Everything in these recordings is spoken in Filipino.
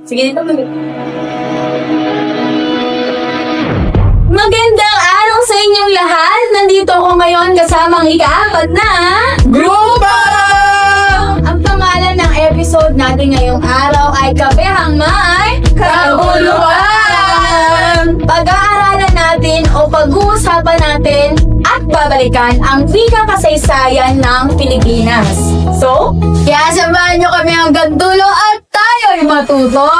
Sige, dito mag- Magandang araw sa inyong lahat! Nandito ako ngayon kasama ang ika-4 na Grupo! Ang pangalan ng episode natin ngayong araw ay Kabehang May Kabuluan! Pag-aaralan natin o pag-uusapan natin at babalikan ang wikang kasaysayan ng Pilipinas. So, kaya samahan nyo kami hanggang dulo at tayo'y matuto!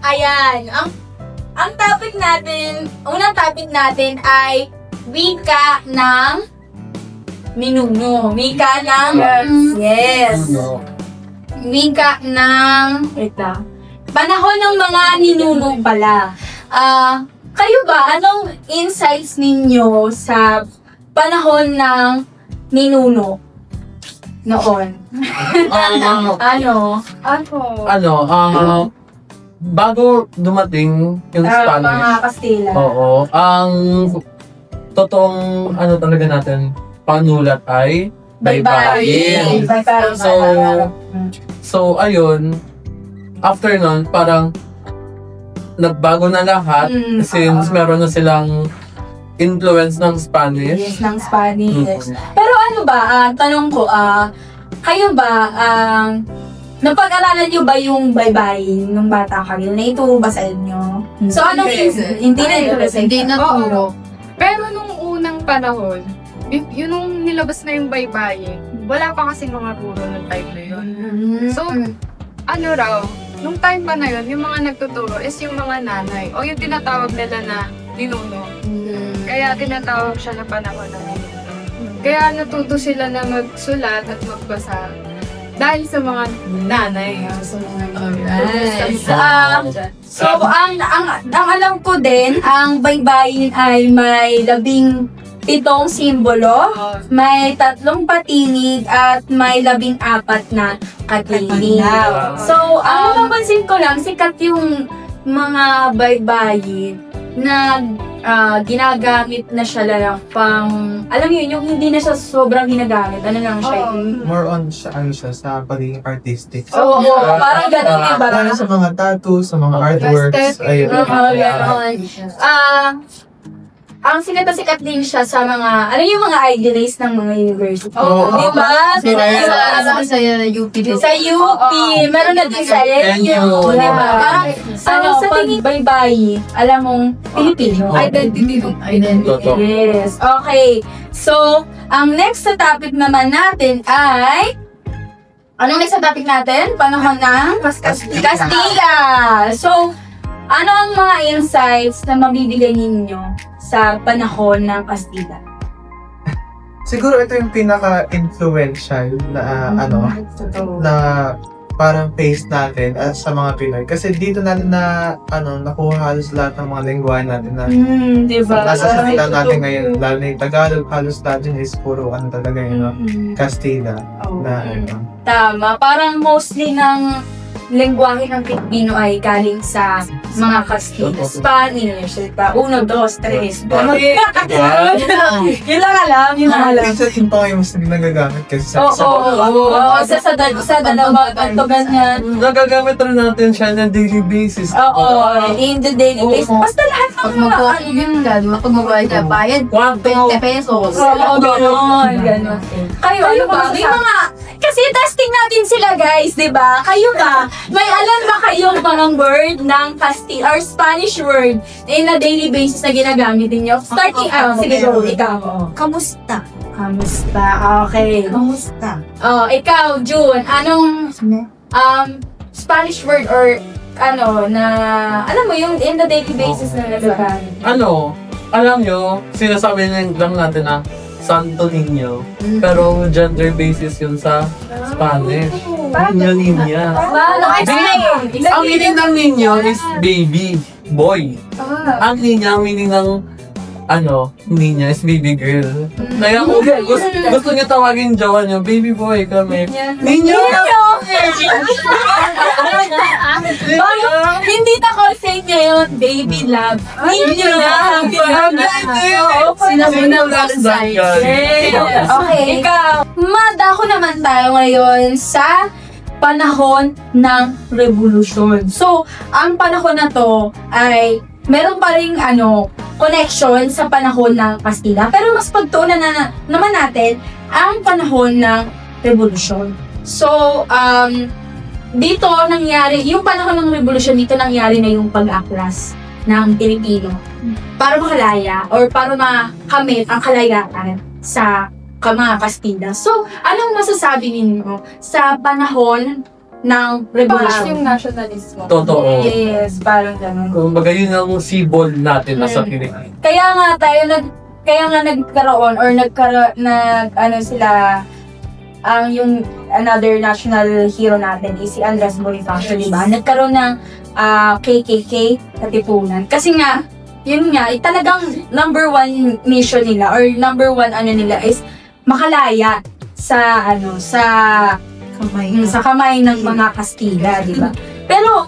Ayan, ang topic natin, unang topic natin ay wika ng ninuno. Wika ng, yes. Wika ng, panahon ng mga ninuno pala. Kayo ba, anong insights ninyo sa panahon ng ninuno noon? Bago dumating yung Spanish, mga Kastila. oo, ang totoong talaga natin panulat ay baybayin. So ayun, after nun, parang nagbago na lahat since meron na silang influence ng Spanish. Yes, ng Spanish. Pero ano ba, tanong ko, kayo ba, napag-aralan nyo ba yung baybayin nung bata kayo? Naituro ba sa inyo? So, anong hindi na ituro sa inyo? Hindi naturo. Pero nung unang panahon, yun nung nilabas na yung baybayin, wala pa kasi mga guro ng time na yun. So, ano raw, nung time pa na yun, yung mga nagtuturo is yung mga nanay o yung tinatawag nila na ninuno. Kaya tinatawag siya na panahon na ninuno. Kaya natuto sila na magsulat at magbasa. Dahil sa mga nanay. So, ang alam ko din, ang baybayin ay may 17 simbolo, may 3 patinig, at may 14 na katinig. So, ang napansin ko lang, sikat yung mga baybayin na ginagamit na siya lang pang, alam niyo yung hindi na siya sobrang ginagamit, ano lang siya. More on siya sa pagiging artistic. Oo, parang gano'n yung Para sa mga tattoos, sa mga artworks, ayun. Ang sikat na sikat din siya sa mga, ano yung mga idealists ng mga university. Di ba? Sa UP. Sa UP, meron na din sa LU. Di ba? Parang, sa pagbaybay, alam mong Pilipino. Identity. Yes. Okay. So, ang next sa topic naman natin ay, anong next sa topic natin? Panahon ng Kastila. So, ano ang mga insights na mabibigay ninyo sa panahon ng Kastila? Siguro ito yung pinaka-influential na na parang face natin sa mga Pinoy. Kasi dito natin nakuha halos lahat ng mga lingwahe natin na diba? Nasa salita natin ngayon, lalo na yung Tagalog, halos natin is puro talaga yun, Kastila. Tama, parang mostly ng lengguwahe ng Pilipino ay galing sa mga Kastila. Spanish, diba? 1, 2, 3. Yun lang alam, Minsan yung pa kayo mas nagagamit kasi sa dalawa pagtugan niya. Nagagamit rin natin siya na daily basis. In the daily basis. Basta lahat ng mga Pag magbayad ka, bayad 20 pesos. Gano'n. Kayo ba? May mga, kasi testing natin sila guys, diba? Kayo ba? May alam ba kayong parang word ng Castile or Spanish word in a daily basis na ginagamit niyo? Starting, sige go, ikaw. Kamusta? Kamusta, okay. Kamusta? Ikaw, June, anong Spanish word or na, alam mo yung in the daily basis na nagagamit? Alam nyo, sinasabi lang natin na Santo Niño. Pero gender basis yun sa Spanish. Niño Niña. Paano? Ang meaning ng Niño is baby. boy. Ang ninya, meaning ng ninya is baby girl. Kaya kung gusto niya tawagin jowa niya, baby boy kami. Ninya! Hindi na call sign niya yun, baby love. Ninyo na. Sinabi ng call sign. Okay. Ikaw, madako naman tayo ngayon sa panahon ng revolusyon. So, ang panahon na to ay meron pa ring connection sa panahon ng Kastila. Pero mas pagtuunan naman natin ang panahon ng revolusyon. So, dito nangyari, yung panahon ng revolusyon, dito nangyari na yung pag-aklas ng Pilipino para makalaya or para makamit ang kalayaan sa mga Kastila. So, anong masasabi ninyo sa panahon ng revolusyon? Yung nationalismo. Totoo. Yes, parang ganun. Kumbaga yun ang symbol natin nasa Pilipinas. Kaya nga nagkaroon or yung another national hero natin is si Andres Bonifacio, di ba? Nagkaroon ng KKK katipunan. Kasi nga, yun nga, talagang number one mission nila or number one nila is makalaya sa kamay ng mga Kastila, di ba? Pero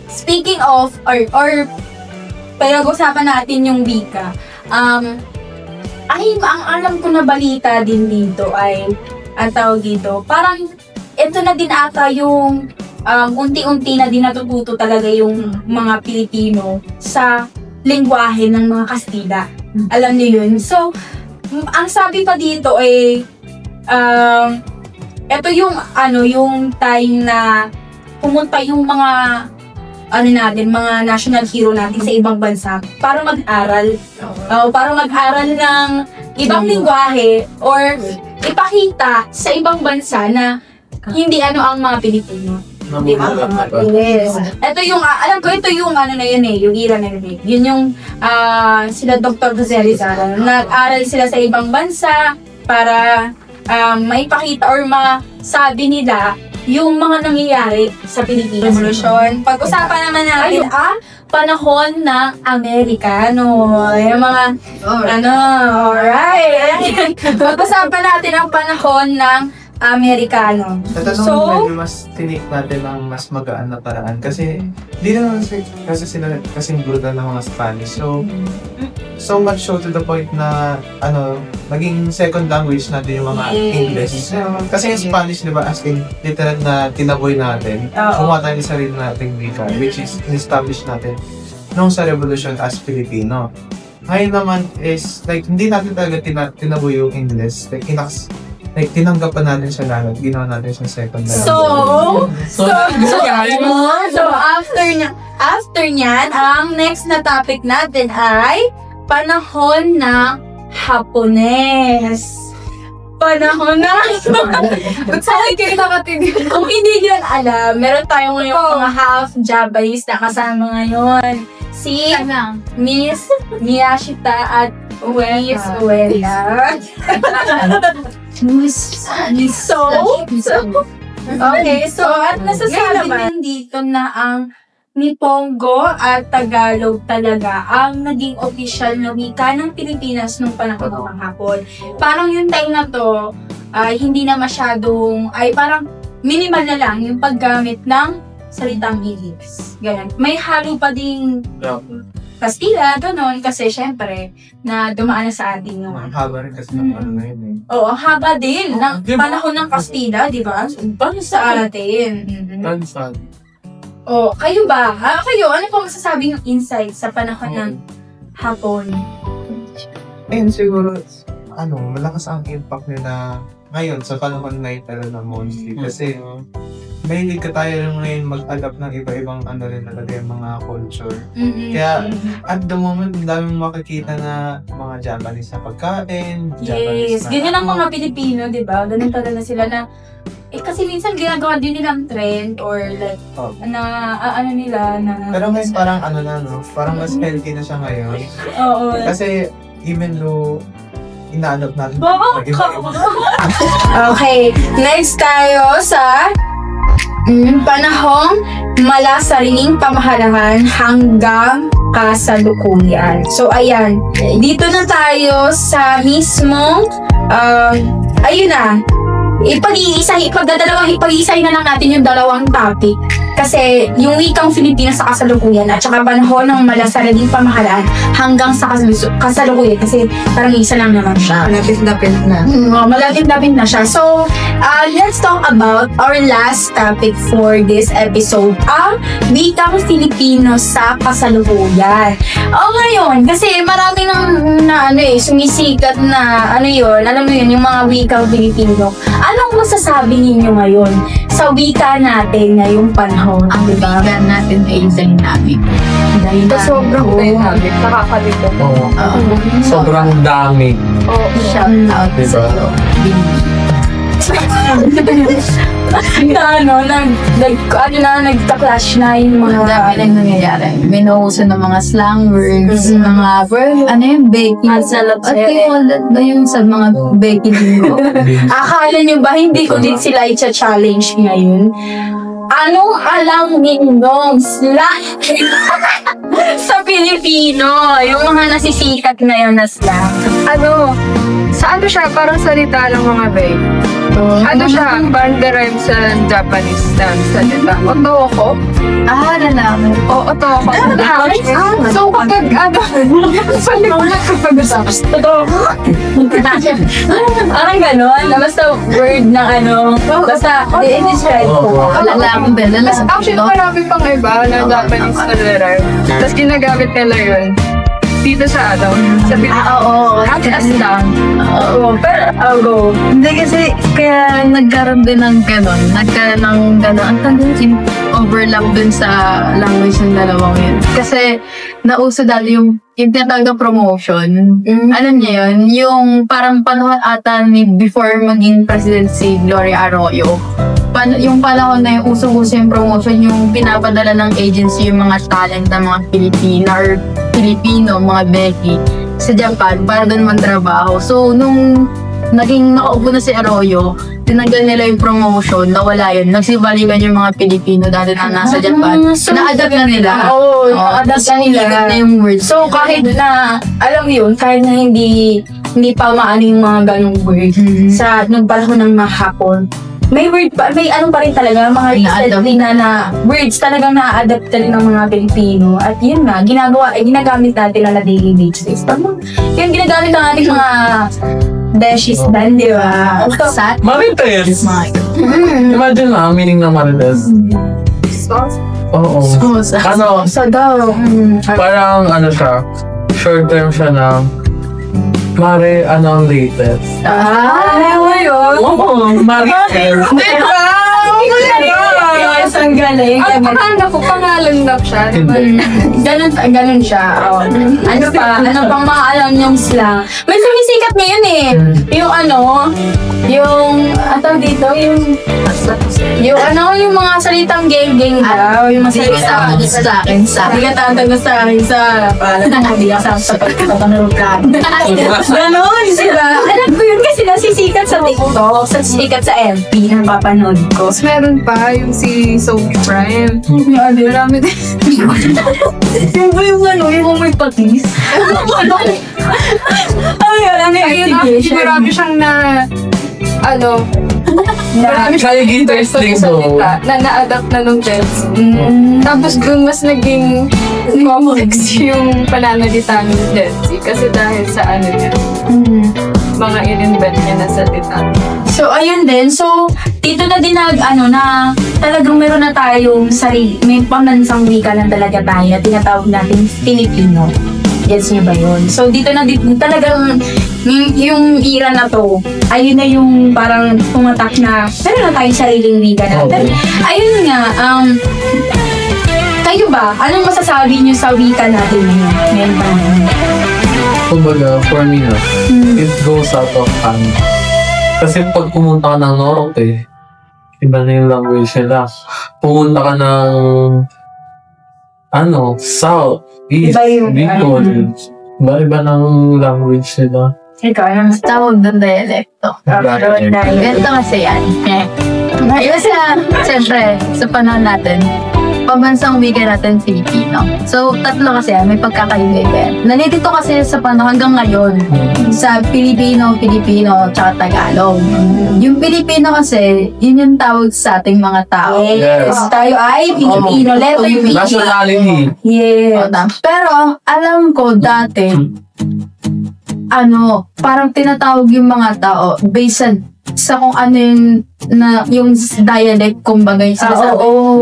speaking of or pag-usapan natin yung wika, ang alam ko na balita din dito ay ang tawag dito, parang ito na din ata yung unti-unti na din natututo talaga yung mga Pilipino sa lengguwahe ng mga Kastila. Alam niyo yun. So, ang sabi pa dito ay ito yung yung time na pumunta yung mga mga national hero natin sa ibang bansa para mag-aral. Para mag-aral ng ibang lingwahe or ipakita sa ibang bansa na hindi ang mga Pilipino. Diba? Yes. Ito yung, alam ko, ito yung yung era na yun eh. Yun yung sila Dr. Jose Rizal. Nag-aral sila sa ibang bansa para maipakita or masabi nila yung mga nangyayari sa Pilipinas. Revolution. Pag-usapan naman natin ang panahon ng Amerikano. Yung mga, alright. Pag-usapan natin ang panahon ng Amerikano. So, medyo mas tinik natin ang mas magaan na paraan. Kasi, di naman kasi sila kasing brutal ng mga Spanish. So much so to the point na, naging second language natin yung mga English. Kasi yung Spanish, di ba, as in, literal na tinaboy natin. Kumuha tayo yung sarili nating wika, which is in-establish natin nung sa Revolution as Filipino. Ngayon naman is, hindi natin talaga tinaboy yung English. Tinanggap pa natin siya lahat. Ginawa natin siya second language. So, after nyan, ang next na topic natin ay panahon ng Hapones. Panahon na. Ba't saan kayo nakatinig? Kung hindi nyo alam, meron tayong ngayon mga half Japanese na kasama ngayon. Si Miss Miyashita at Miss Uela. Okay, so at nasasabi din dito na ang Nipongo at Tagalog talaga ang naging official na wika ng Pilipinas nung panahon ng Hapon. Parang yung time na to, hindi na masyadong, parang minimal na lang yung paggamit ng salitang English. Ganun. May halo pa ding Kastila, ganun, kasi syempre, na dumaan na sa atin yung Ang haba rin kasi ng na yun eh. Oo, ang haba din ng panahon ng Kastila, di ba? Sa atin. Kayo ba? Ano po masasabi yung insight sa panahon ng Hapon? Ayun, siguro, malakas ang impact nila ngayon sa panahon na ito na mostly. Kasi, mahilig ka tayo ngayon mag-adapt ng iba-ibang rin talaga yung mga culture. Kaya, at the moment, ang daming makikita na mga Japanese na pagkain, Yes, ganyan ang mga Pilipino, di ba? Ganun talaga sila na, kasi minsan ginagawa din nilang trend or like, Pero ngayon parang parang mas healthy na siya ngayon. Oo. Kasi, even though, ina-adapt natin. Okay, next tayo sa Panahong mula sariling pamahalaan hanggang kasalukuyan. So, ayan. Dito na tayo sa mismong, ayun na. Ipag-iisay na lang natin yung dalawang topic. Kasi yung wikang Filipino sa kasalukuyan at saka panahon ng malasaraling pamahalaan hanggang sa kasalukuyan. Kasi parang isa lang naman siya. Malapit-lapit na. Malapit-lapit na siya. So, let's talk about our last topic for this episode. Ang wikang Filipino sa kasalukuyan. Ngayon, kasi marami sumisikat na, alam mo yun, yung mga wikang Filipino. Anong masasabi ninyo ngayon sa wika natin ngayong panahon? Ang wika natin ay dynamic. Sobrang dynamic. Nakakalito. Oo. Sobrang dami. Shout out Diba? sa'yo. Nagka-clash na yung Ang dami mga... nang nangyayari. May nauso ng mga slang words, mga Becky. At kimulat ba yung sa mga Becky linggo? Akala nyo ba hindi ko din sila i-challenge ngayon? Anong alam ninyong slang sa Pilipino? Yung mga nasisikat ngayon na slang. Sa siya? Parang salita ng mga babe. Siya? Parang derive sa Japanese na salita. Otoko? Nalaman. Otoko. So, kapag Parang ganon. Basta word ng basta i-describe ko. Lalaman din. Actually, marami pang iba na Japanese na derive. Tapos ginagamit nila yun. Dito sa sa Pilipinas. Oo. As lang. Pero, Hindi kasi, kaya nagkaroon din ng gano'n. Nagkaroon ng gano'n. Ang tanggalin, overlap dun sa language ng dalawang yun. Kasi, nauso dati yung tinatawag na promotion. Alam niyo yun? Yung parang panahon ata ni before maging president si Gloria Arroyo. Yung panahon na yung usong-uso yung promotion, yung pinapadala ng agency yung mga talent ng mga Filipino, mga Becky, sa Japan para doon mantrabaho. So, nung naging nakaupo na si Arroyo, tinanggal nila yung promotion, nawala yun. Nagsibalikan yung mga Pilipino dati na nasa Japan. Na-adapt na nila. na-adapt na nila. Na yung words. So, kahit na, alam yun, kahit na hindi pa maano yung mga ganong word sa nung panahon ng mga Hapon, may word pa, may pa rin talaga, mga recently na words talagang na-adapt rin ng mga Pilipino. At yun nga, ginagamit natin na daily basis. Yung ginagamit ng ating mga beshies dan, di ba? Marites! Imagine na, ang meaning ng Marites. Oo. So daw, Parang siya, short term siya na Mare, ang latest? yun? Oo, Marites. Yes, ang galing. Akala ko, pangalan na siya. Hindi. Ganun siya. Ano pang mga alam niyong slang? May sumisikat ngayon eh. Yung dito, yung mga salitang geng-geng daw. Yung mga salitang sa akin. Hindi ka tatagos sa akin sa hindi ka sa pagkatanong ka. Ganon, sila. Alam ko yun kasi nasisikat sa TikTok, nasisikat sa FB na napapanood ko. Tapos meron pa yung si Sophie Prime. Marami din. Yung ba yung may patis? Marami siyang marami Kaya interesting though. na na-adapt na nung Gen Z. Tapos dun mas naging complex yung pananalita ng Gen Z. Kasi dahil sa mga in-invent niya na salita. So, ayun din. So, dito na din na talagang meron na tayong may pambansang wika lang talaga tayo na tinatawag natin Filipino. Gets niyo ba yun? So, dito na talagang yung era na to, ayun na yung parang pumatak na meron na tayong sariling wika natin. Ayun nga, kayo ba? Anong masasabi niyo sa wika natin ngayon pa? Kumbaga, for me it goes out of hand. Kasi pag pumunta ka ng Norte, iba na yung language nila. Pumunta ka ng South, East, Bicol. Iba ng language nila. Ikaw, anong Tawag doon dialekto. Ganito kasi yan. Kasi, siyempre, sa panahon natin, pambansang wika natin Filipino. So, tatlo kasi may pagkakaiba. Nalilito kasi sa panahon hanggang ngayon sa Filipino, tsaka Tagalog. Yung Filipino kasi, yun yung tawag sa ating mga tao. Yes. Tayo ay Filipino. Letter B. Nationality. Yes. Pero, alam ko dati, parang tinatawag yung mga tao based sa kung ano yung dialect, kumbaga yung sinasabi.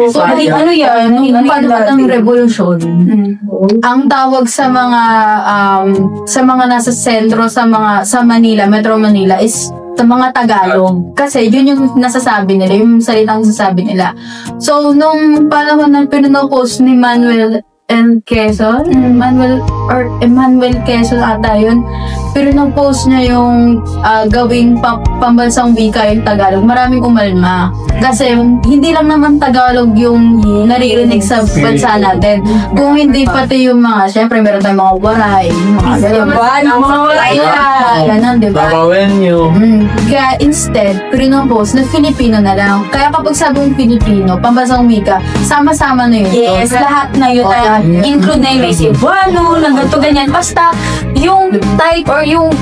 So, ano yan? Nung panahon ng revolusyon, ang tawag sa mga nasa sentro, sa Manila, Metro Manila, is sa mga Tagalog. Kasi yun yung nasasabi nila, yung salitang nasasabi nila. So, nung panahon ng pinanopost ni Manuel Quezon, Emmanuel Quezon ata yun. Pero nung post niya yung gawing pambansang wika yung Tagalog, maraming umalma. Kasi hindi lang naman Tagalog yung naririnig sa bansa natin. Kung hindi pati yung mga, syempre meron tayong mga waray, mga waray ganun, diba? Babawenyo. Kaya instead, post na Filipino na lang. Kaya kapag sabong Filipino, pambansang wika, sama-sama na yun. Yes, lahat na yun. Include na yung may Cebuano, ng ganito, ganyan. Basta, yung type or yung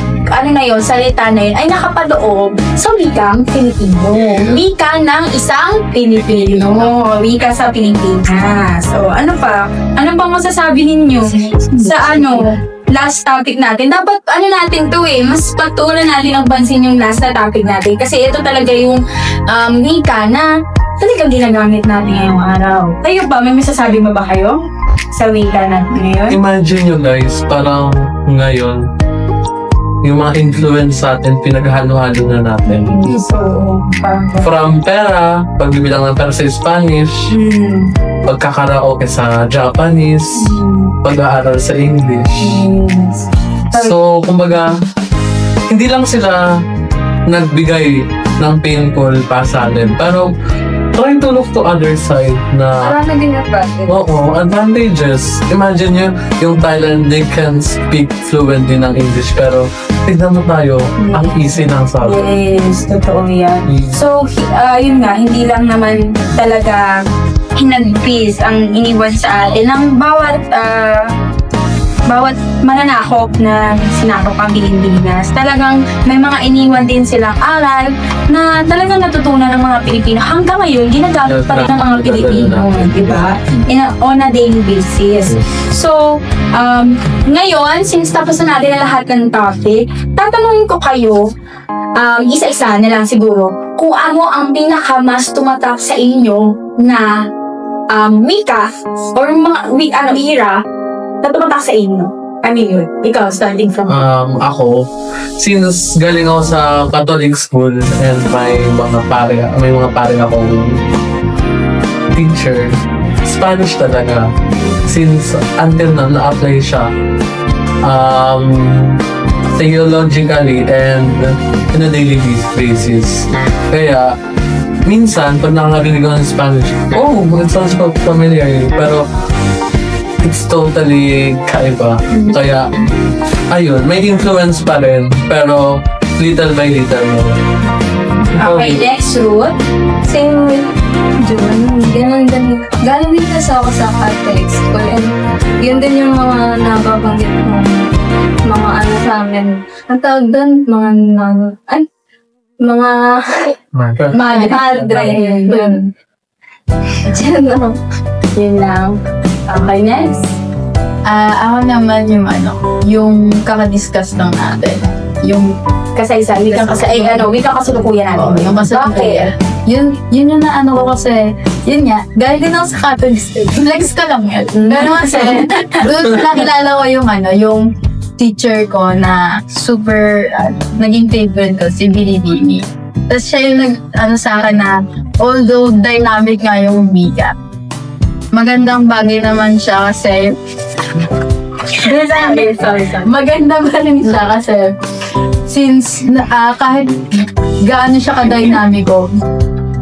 salita na yun ay nakapaloob sa wikang Filipino. Wika ng isang Pilipino. Wika sa Pilipinas. So, ano bang masasabi ninyo sa last topic natin? Dapat natin to mas pagtuunan natin ang bansin yung last na topic natin. Kasi ito talaga yung wika na talagang ginagamit natin ngayong araw. Kayo ba? May masasabi ba kayo sa wika natin ngayon? Imagine nyo guys, parang ngayon, yung mga influence sa atin, pinaghalo-halo na natin. So, From pera, pagbibilang ng pera sa Spanish, pagkakaraoke sa Japanese, pag-aaral sa English. So, kumbaga, hindi lang sila nagbigay ng painful pa sa atin, pero trying to look to other side na Marami din advantage. advantages. Imagine nyo, yung Thailand, they can speak fluently ng English, pero tignan mo tayo, ang easy ng sabi. Yes, totoo yan. So, yun nga, hindi lang naman talaga hinagpis ang iniwan sa atin ng bawat mananakop na sinakop ang Pilipinas. Talagang may mga iniwan din silang aral na talagang natutunan ng mga Pilipino. Hanggang ngayon, ginagamit pa rin ng mga Pilipino, di ba? On a daily basis. So, ngayon, since tapos na natin lahat ng topic, tatanungin ko kayo, isa-isa na lang siguro, kung ano ang pinaka-mas tumatak sa inyo na wika or mga era na tumatak sa inyo. Yun. Ikaw, starting from Ako, since galing ako sa Catholic school and may mga pare akong teacher, Spanish talaga. Since until now, na-apply siya theologically and on a daily basis. Kaya, minsan, pag nakakarinig ako ng Spanish, it sounds familiar, pero it's totally kaiba. Kaya, ayun, may influence pa rin, pero little by little mo. Okay, next route. Same with June. Ganun din. Galing din kasi ako sa Catholic school. And yun din yung mga nababanggit mo. Mga sa amin. Ang tawag doon, mga madre. Yun. Yun lang. Okay, next. Ako naman yung kakadiscuss lang natin. Yung Kasaysayan, wikang kasalukuyan natin. yung kasalukuyan. Yun yung ko kasi, yun nga, dahil din ako sa Catholic school. Flex ka lang yun. Pero kasi, doon nakilala ko yung teacher ko na super, naging favorite ko, si Billy Dini. Tapos siya yung sa akin na, although dynamic nga yung wika, magandang bagay naman siya kasi maganda ba rin siya kasi since kahit gaano siya ka-dynamico,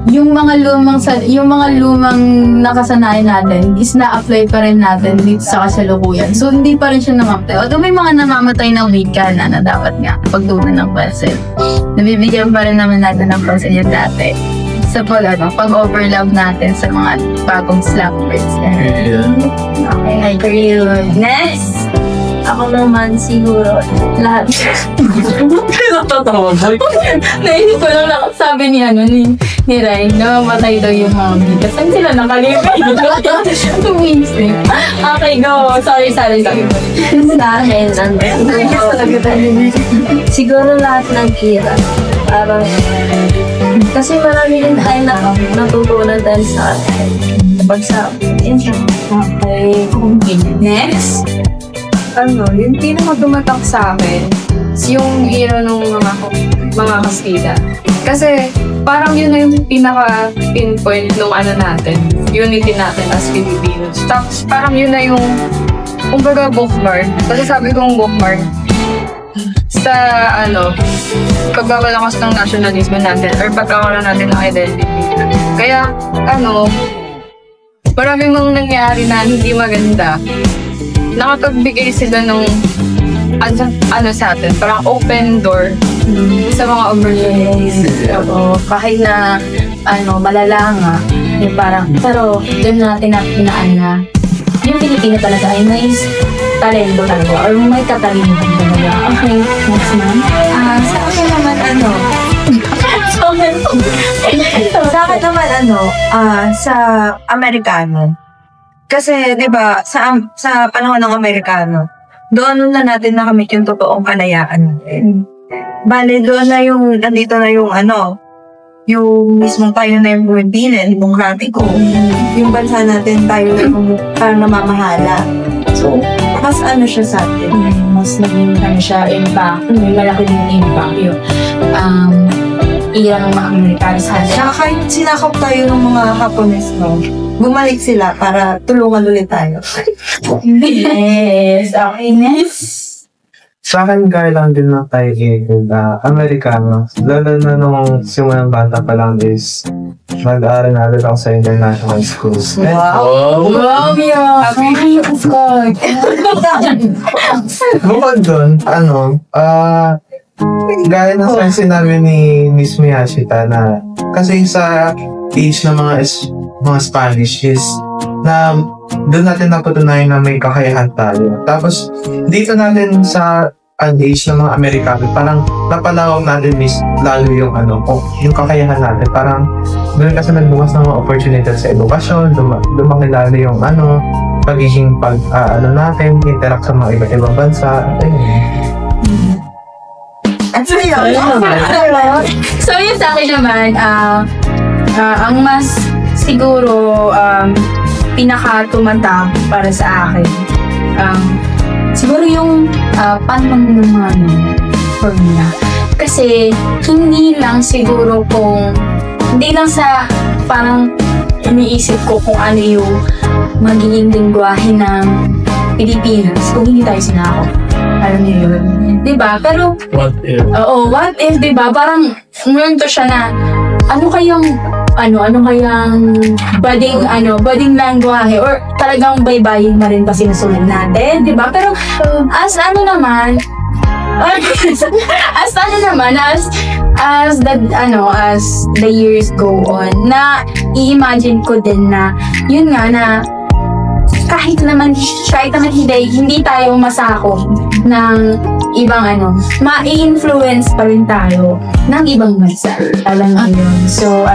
yung mga lumang nakasanayan natin is na-apply pa rin natin dito sa kasalukuyan. So hindi pa rin siya namamatay. Although may mga namamatay na wika na dapat nga pagtunan ng pansin. Nabibigyan pa rin naman natin ng pansin yung dati. sa pag-overlap natin sa mga bagong slang words. Yeah. Okay, I agree. Next, ako naman siguro lahat. Natatawa ko. Naisip ko lang sabi ni Ray, namamatay daw yung mga bigas. Saan sila nakalipay? Tumisip. Okay, go. Sorry. Sa akin, siguro lahat ng kira. Parang, kasi marami din tayo natutunan dahil sa bagsak. Okay. Next. Yung pinaka-tumatak sa akin is yung hero ng mga kastida. Kasi parang yun na yung pinaka-pinpoint nung natin, unity natin as Filipinos. Tapos parang yun na yung, kumbaga bookmark. Kasi sabi kong bookmark, sa pagbabalakas ng nationalism natin or pagkakaroon natin ng identity. Kaya, maraming mga nangyari na hindi maganda. Nakapagbigay sila ng sa atin, parang open door sa mga opportunities. Kahit na malala nga, yung parang, pero doon natin nakinaan na yung Pilipino talaga ay may talento talaga or may katalino talaga. Okay, next man. Sa akin naman sa akin naman sa Amerikano. Kasi, di ba, sa panahon ng Amerikano, doon na natin nakamit yung totoong kalayaan natin. Bale, doon na nandito na yung mismong tayo na yung pumipili, demokratiko. Yung bansa natin tayo parang namamahala. So, mas siya sa atin. Mas naging siya impact. May malaki din impact yung ilang mga Amerikano sa atin. Saka kahit sinakop tayo ng mga Hapones, bumalik sila para tulungan ulit tayo. Yes. Okay, next. Sa akin, kaya lang din na tayo Amerikano. Lalo na nung simulang bata pa lang is nag-aaral na ako sa international schools. Wow, yeah. Bukod doon, gaya ng sinabi ni Miss Miyashita na kasi sa age ng mga Spanish is na doon natin napatunayan na may kakayahan tayo. Tapos dito natin sa age ng mga Amerikano, parang napalawag natin lalo yung kakayahan natin. Parang doon kasi nagbukas ng mga opportunity sa edukasyon, lumaki lalo yung pagiging natin, interact sa mga iba't ibang bansa. So, yun sa akin naman, ang mas siguro pinaka-tumatak para sa akin, siguro yung panmanumano formula. Kasi, hindi lang sa parang iniisip ko kung ano yung magiging lingwahe ng Pilipinas kung hindi tayo sinakop. Alam niyo yun? Diba? Pero, What if? What if, diba? Parang, ngayon to siya na, ano kayang pwedeng lengguwahe or talagang baybayin na rin pa sinusunod natin, diba? Pero, as the years go on, na i-imagine ko din na, yun nga na, kahit naman hindi tayo masakop ng ibang ma-influence pa rin tayo ng ibang bansa. Alam mo yun. So,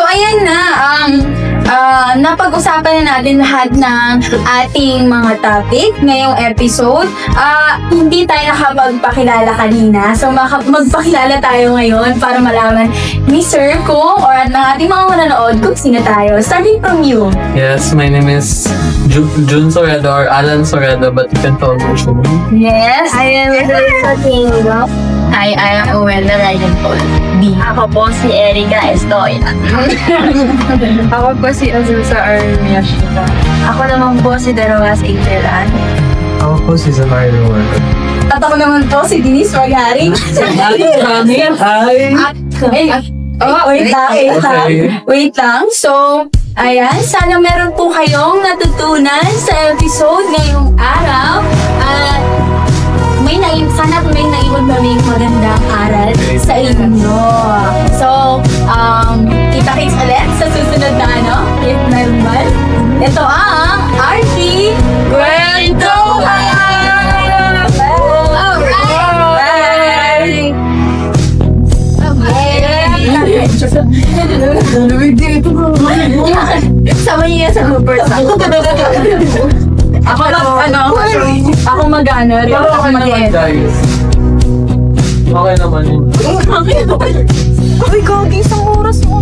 ayan na. Napag-usapan na natin lahat ng ating mga topic ngayong episode. Hindi tayo nakapagpakilala kanina. So, magpakilala tayo ngayon para malaman ni Sir kung or ng ating mga manonood kung sino tayo. Starting from you. Yes, my name is Jun Soredo or Alan Soredo, but you can call me Jun. Yes, I am Elisa Tingo. I am Uwela Ryan Paul. Ako po si Erika Estoya. Ako po si Azusa Armiashita. Ako naman po si Darawas Ingelan. Ako po si Zamar Luwan. At ako naman po si Denise Magari. Wait lang. So, ayan. Sana meron po kayong natutunan sa episode ngayong araw. At sana may naiwan magmaming magandang aral sa inyo. So, kita-kits ulit sa susunod na if normal. Ito ang RT Kwentuhan! Sama niya sa bloopers. Ako ako mag-ano, ako mag-edit. Guys. Okay naman yun. Uy, gagi, isang oras mo.